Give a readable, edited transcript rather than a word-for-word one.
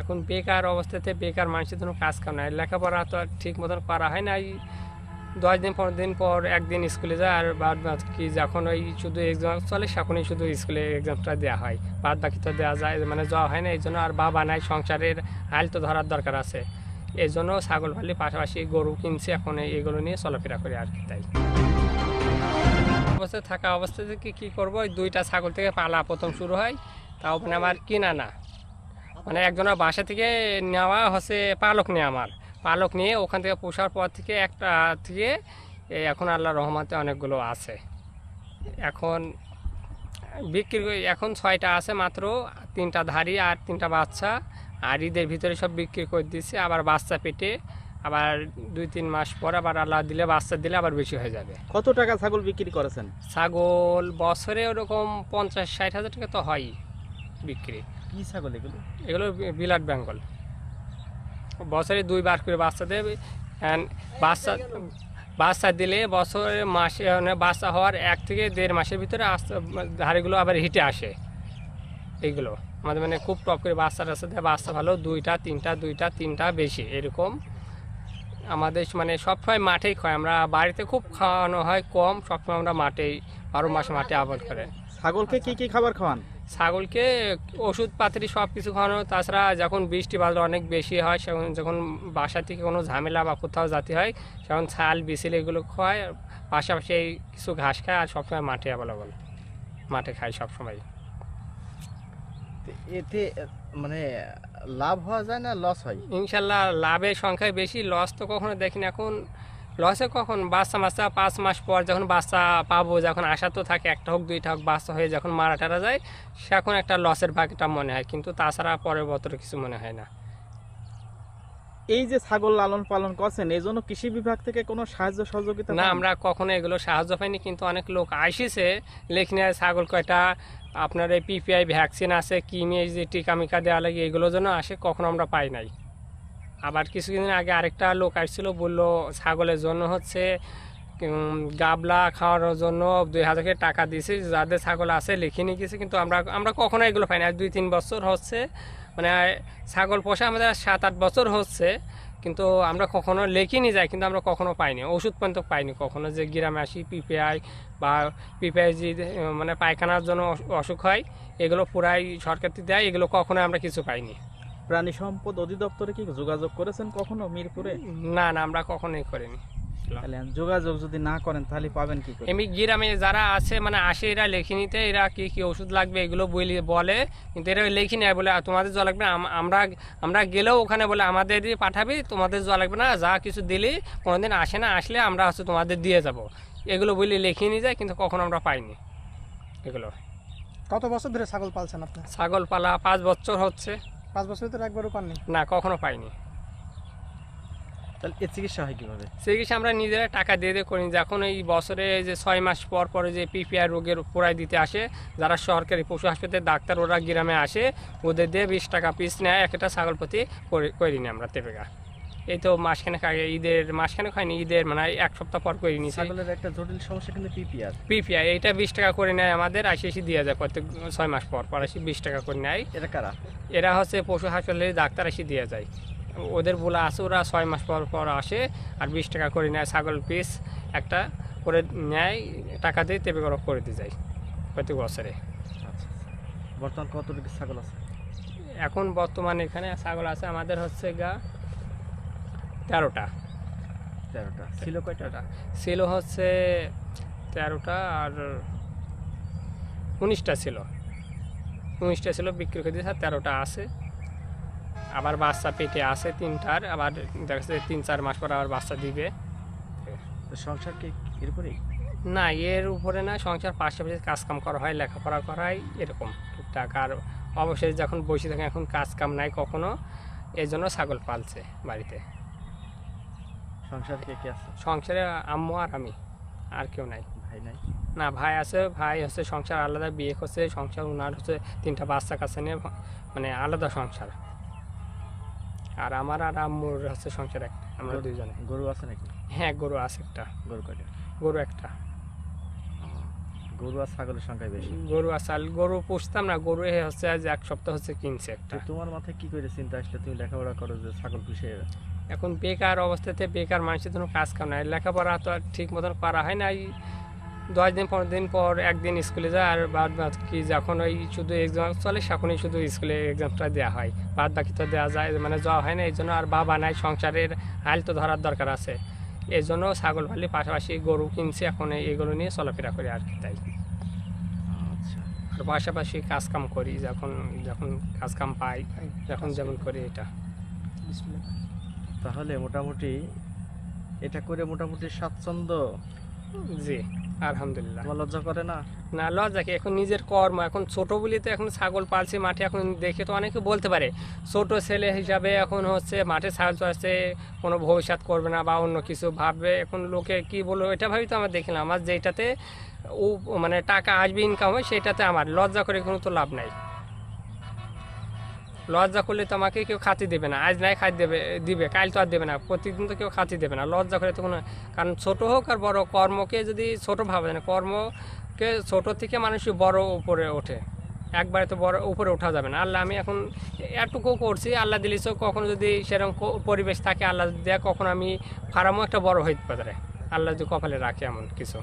এখন বেকার অবস্থাতে বেকার মানুষের জন্য কাজ কাম নাই, লেখাপড়া তো আর ঠিক মতন করা হয় না। এই 10 দিন 15 দিন পর একদিন স্কুলে যায়, আর বাদ বাকি যখন ওই শুধু এক্সাম চলে তখনই শুধু স্কুলে এক্সামটা দেওয়া হয়, বাদ বাকি তো দেওয়া যায় মানে যাওয়া হয় না। এই জন্য আর বাবা নাই, সংসারের হাল তো ধরার দরকার আছে। এই জন্য ছাগল পালি পাশাপাশি গরু কিনছি, এখন এগুলো নিয়ে চলাফেরা করি আর কি। তাই অবস্থায় থাকা অবস্থা থেকে কী করবো, ওই 2টা ছাগল থেকে পালা প্রথম শুরু হয়, তাও মানে আমার কিনা না, মানে একজনের বাসা থেকে নেওয়া হচ্ছে, পালক নিয়ে আমার পালক নিয়ে ওখান থেকে পোষার পর থেকে একটা থেকে এখন আল্লাহ রহমতে অনেকগুলো আছে। এখন বিক্রি এখন 6টা আছে মাত্র, 3টা ধাড়ি আর 3টা বাচ্চা, আর ঈদের ভিতরে সব বিক্রি করে দিচ্ছে। আবার বাচ্চা পেটে আবার 2-3 মাস পর আবার আল্লাহ দিলে বাচ্চা দিলে আবার বেশি হয়ে যাবে। কত টাকা ছাগল বিক্রি করেছেন? ছাগল বছরে ওরকম 50-60 হাজার টাকা তো হয় বিক্রি। কি ছাগল এগুলো? এগুলো বিলাট বেঙ্গল, বছরে 2বার করে বাচ্চা দেবে। বাচ্চা বাচ্চা দিলে বছরে মাসে মানে বাচ্চা হওয়ার 1 থেকে 1.5 মাসের ভিতরে ধাড়িগুলো আবার হিটে আসে। এইগুলো আমাদের মানে খুব টপ করে বাচ্চা টাচ্চা দেয়, বাচ্চা ভালো 2টা 3টা 2টা 3টা বেশি এরকম। আমাদের মানে সবসময় মাঠেই খাই আমরা, বাড়িতে খুব খাওয়ানো হয় কম, সবসময় আমরা মাঠেই 12 মাস মাঠে আবাদ করে। ছাগলকে কি কি খাবার খাওয়ান? ছাগলকে ওষুধপাতি সব কিছু খাওয়ানো, তাছাড়া যখন বৃষ্টি বাদল অনেক বেশি হয়, যখন বাসা থেকে কোনো ঝামেলা বা কোথাও যেতে হয়, সেখন ছাল বিছিল এগুলো খাওয়ায়, পাশাপাশি কিছু ঘাস খায়, আর সবসময় মাঠে অ্যাভেলেবল মাঠে খায় সবসময়। এতে মানে লাভ হওয়া যায় না লস হয়? ইনশাল্লাহ লাভের সংখ্যায় বেশি, লস তো কখনো দেখিনি। এখন লসে কখন বাচ্চা 5 মাস পর যখন বাচ্চা পাবো, যখন আশা তো থাকে 1টা হোক 2টা হোক বাচ্চা হয়ে যখন মারা টারা যায়, সেখন একটা লসের ভাগটা মনে হয়, কিন্তু তাছাড়া পরের বছর কিছু মনে হয় না। এই যে ছাগল লালন পালন করছেন, এই জন্য কৃষি বিভাগ থেকে কোনো সাহায্য সহযোগিতা না, পান? আমরা কখনো এগুলো সাহায্য পাইনি, কিন্তু অনেক লোক আসিছে লেখনিয়া ছাগল কয়টা আপনার এই পিপিআই ভ্যাকসিন আছে, কিমে যে টিকা মিকা দেওয়া লাগে, এগুলোর জন্য আসে, কখনো আমরা পাই নাই। আবার কিছুদিন আগে আরেকটা লোক আসছিল, বললো ছাগলের জন্য হচ্ছে গাবলা খাওয়ানোর জন্য 2000 টাকা দিয়েছে, যাদের ছাগল আছে লিখে নিয়ে গেছে, কিন্তু আমরা কখনো এগুলো পাইনি। আর 2-3 বছর হচ্ছে মানে ছাগল পোষা আমাদের 7-8 বছর হচ্ছে, কিন্তু আমরা কখনো লিখিনি যাই, কিন্তু আমরা কখনো পাইনি, ওষুধ পর্যন্ত পাইনি কখনো। যে গ্রামে আসি পিপিআই বা পিপিআই যে মানে পায়খানার জন্য অসুখ হয়, এগুলো পুরাই সরকার দেয়, এগুলো কখনো আমরা কিছু পাইনি। প্রাণী সম্পদ অধিদপ্তরে কি যোগাযোগ করেছেন কখনো মিরপুরে? না না, আমরা কখনোই করিনি। তাহলে যোগাযোগ যদি না করেন তাহলে পাবেন কি করে? এমনি গ্রামে যারা আছে মানে আসে, এরা লেখে নিতে, এরা কি কি ওষুধ লাগবে এগুলো বলে, কিন্তু এরা লেখি নেয়, বলে তোমাদের জল লাগবে না, আমরা গেলেও ওখানে বলে আমাদেরই পাঠাবি, তোমাদের জল লাগবে না, যা কিছু দিলে কোনোদিন আসে না, আসলে আমরা হচ্ছে তোমাদের দিয়ে যাব, এগুলো বলে লিখে নিয়ে যায়, কিন্তু কখনো আমরা পাইনি এগুলো। কত বছর ধরে ছাগল পালছেন আপনি? ছাগল পালা 5 বছর হচ্ছে। 5 বছর ধরে একবারও পাননি? না, কখনো পাইনি। তাহলে এর চিকিৎসা হয় কিভাবে? চিকিৎসা আমরা নিজেরা টাকা দিয়ে করি। যখন এই বছরে যে 6 মাস পর পরে যে পিপিআই রোগের পোড়াই দিতে আসে, যারা সরকারি পশু হাসপাতালের ডাক্তার, ওরা গ্রামে আসে, ওদের দিয়ে 20 টাকা পিস নেয় একটা ছাগল প্রতি, করিনি আমরা তেপেকা। এই তো মাসখানেক আগে, ঈদের মাসখানেক হয়নি, ঈদের মানে 1 সপ্তাহ পর করে নিয়েছি। ছাগলের একটা জটিল সমস্যা কিন্তু পিপিআর। পিপিআই এইটা 20 টাকা করে নেয় আমাদের, এসে দিয়ে যায় প্রত্যেক 6 মাস পর পর এসে 20 টাকা করে নেয়। এটা কারা? এরা হচ্ছে পশু হাসপাতালের ডাক্তার এসে দিয়ে যায়, ওদের বলা আছে, ওরা 6 মাস পর পর আসে, আর 20 টাকা করে নেয় ছাগল পিস একটা করে নেয়, টাকা দিয়ে তেপে গরম করে দিয়ে যায় প্রত্যেক বছরে। আচ্ছা, বর্তমান কতটুকু ছাগল আছে? এখন বর্তমানে এখানে ছাগল আছে আমাদের হচ্ছে 13টা। 13টা ছিল কয়টা? ছিল হচ্ছে 13টা, আর 19টা ছিল, 19টা ছিল বিক্রি করে দিয়েছে, আর 13টা আছে। আবার বাচ্চা পেটে আছে 3টার, আবার দেখা যাচ্ছে 3-4 মাস পর আবার বাচ্চা দিবে। তো সংসার কি এরপরেই? না, এর উপরে না, সংসার পাশাপাশি কাজকাম করা হয়, লেখাপড়া করা হয় এরকম টুকটাক। আর অবশ্যই যখন বসে থাকে, এখন কাজ কাম নাই কখনো, এই জন্য ছাগল পালছে বাড়িতে। সংসার কে কে আছে? সংসারে আম্মু আর আমি, আর কেউ নাই। ভাই নাই? না, ভাই আছে, ভাই হচ্ছে সংসার আলাদা, বিয়ে করছে, সংসার ওনার হচ্ছে 3টা বাচ্চা কাছে নিয়ে, মানে আলাদা সংসার। আর আমার আর আম্মুর হচ্ছে সংসার একটা, আমরা দুইজনে। গরু আছে নাকি? হ্যাঁ, গরু আছে একটা। গরু কয়টা? গরু একটা। গরু আর ছাগলের সংখ্যা বেশি। গরু আসাল গরু পুষতাম না, গরু এ হচ্ছে আজ 1 সপ্তাহ হচ্ছে কিনছে একটা। তো তোমার মাথায় কি করে চিন্তা আসলে তুমি লেখাপড়া করো যে ছাগল পুষে? এখন বেকার অবস্থাতে বেকার মানুষের কোনো কাজ কাম নাই, লেখাপড়া তো আর ঠিক মতন করা হয় না। এই 10 দিন 15 দিন পর একদিন স্কুলে যায়, আর বাদ কি যখন ওই শুধু এক্সাম চলে তখনই শুধু স্কুলে এক্সামটা দেওয়া হয়, বাদ বাকি তো দেওয়া যায় মানে যাওয়া হয় না। এই জন্য আর বাবা নাই, সংসারের হাল তো ধরার দরকার আছে। এই জন্য ছাগল পালি পাশাপাশি গরু কিনছি, এখন এগুলো নিয়ে চলাফেরা করি আর কি। তাই আচ্ছা, আর পাশাপাশি কাজ কাম করি, যখন যখন কাজ কাম পাই যখন যেমন করি এটা। বিসমিল্লাহ। তাহলে মোটামুটি এটা করে মোটামুটি স্বাচ্ছন্দ্য? জি আলহামদুলিল্লাহ। তোমার লজ্জা করে না? না লজ্জা কি, এখন নিজের কর্ম, এখন ছোট বলি তো এখন ছাগল পালছি মাঠে। এখন দেখে তো অনেকে বলতে পারে ছোট ছেলে হিসাবে এখন হচ্ছে মাঠে ছাগল চড়াচ্ছে, কোনো ভবিষ্যৎ করবে না বা অন্য কিছু ভাববে। এখন লোকে কি বলবো এটা ভাবি তো আমার দেখিলাম, আমার যেটাতে ও মানে টাকা আসবে ইনকাম হয় সেটাতে আমার লজ্জা করে কোনো তো লাভ নাই। লজ্জা করলে তো আমাকে কেউ খাতি দেবে না, আজ নাই খাতি দিবে কাল তো আর দেবে না, প্রতিদিন তো কেউ খাতি দেবে না। লজ্জা করে তো কোনো, কারণ ছোট হোক আর বড়, কর্মকে যদি ছোট ভাবে না, কর্মকে ছোট থেকে মানুষ বড় উপরে ওঠে, একবারে তো বড় উপরে ওঠা যাবে না। আল্লাহ আমি এখন এটুকু করছি, আল্লাহ দিলিস কখনো যদি সেরকম পরিবেশ থাকে আল্লাহ দেয়া, কখনো আমি ফার্মও একটা বড় হইতে পারে, আল্লাহ যদি কপালে রাখে এমন কিছু।